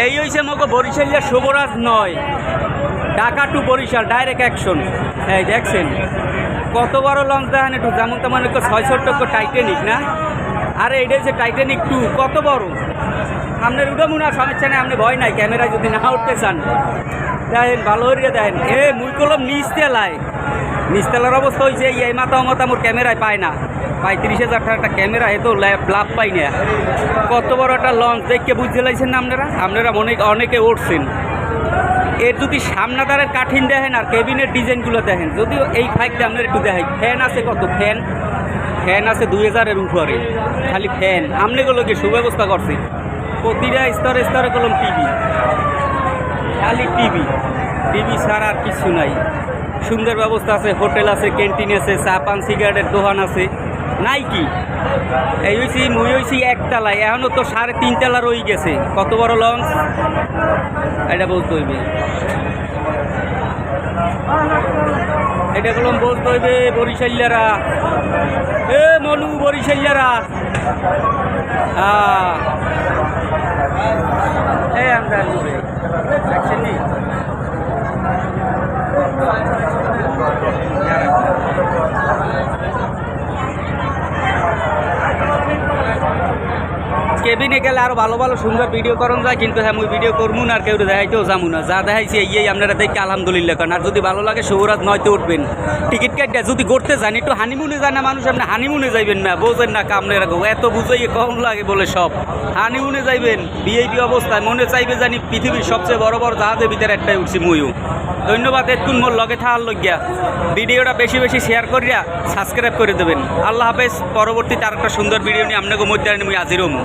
এই হয়েছে মগো বরিশালের শুভরাজ নয়, Dhaka to Barishal direct action. এই দেখছেন কত বড় লঞ্চ দেখেন একটু, যেমন তেমন একটু 600 টাইটানিক না, আরে এটা হচ্ছে টাইটানিক 2, কত বড়। আপনার উঠে মনে হয় সমস্যা নেই, আপনি ভয় নাই, ক্যামেরায় যদি না উঠতে চান দেখেন ভালো হরিয়া দেখেন। মুই করলাম নিচতলার অবস্থা হয়েছে এই মাথা মোর ক্যামেরায় পায় না, 35,000 টাকা একটা ক্যামেরা, এ তো লাভ পাই না। কত বড় একটা লঞ্চ দেখে বুঝতে লাগছেন না আপনারা অনেকে উঠছেন। এর যদি সামনাদারের কাঠিন দেখেন আর কেবিনের ডিজাইনগুলো দেখেন, যদিও এই ফাইকটা আপনার একটু দেখেন। ফ্যান আছে কত, ফ্যান আছে 2000-এর উপরে, খালি ফ্যান। আমনেগুলোকে সুব্যবস্থা করছে, প্রতিটা স্তরে স্তরে করলাম টিভি, খালি টিভি ছাড়া আর কিছু নাই। সুন্দর ব্যবস্থা আছে, হোটেল আছে, ক্যান্টিন আছে, চা পান সিগারেটের দোকান আছে, নাই কি। এই হয়েছি মুই হয়েছি একতলায়, এখনও তো 3.5 তলা রয়ে গেছে। কত বড় লঞ্চ এটা বলতে হইবে, এটা বললাম বলতে হইবে বরিশালিয়ারা, মনু বরিশালিয়ারা। আমরা কেবিনে গেলে আরো ভালো ভালো সুন্দর ভিডিও করন যায়, কিন্তু হ্যাঁ মুই ভিডিও করবো না আর কেউ দেখাইতেও যাবো না। যা দেখাইছি এই আপনারা দেখে আলহামদুলিল্লাহ করেন। আর যদি ভালো লাগে শুভরাজ নয়তো উঠবেন, টিকিট কাটটা যদি করতে যান একটু হানিমুনে যায় না মানুষ, আপনি হানিমুনে যাইবেন না, বোঝেন না কামনে রাখবো, এত বুঝাইয়ে কম লাগে বলে সব হানিমুনে যাইবেন। ভিআইপি অবস্থায় মনে চাইবে জানি পৃথিবীর সবচেয়ে বড় বড় জাহাজের ভিতরে একটাই উঠছি মুইও। ধন্যবাদ এতক্ষণ মোর লগে থাকার লইয়া। ভিডিওটা বেশি বেশি শেয়ার করিয়া সাবস্ক্রাইব করে দেবেন। আল্লাহ হাফেজ। পরবর্তীতে আরেকটা সুন্দর ভিডিও নিয়ে আপনাকে মধ্যে আমি হাজির হবো।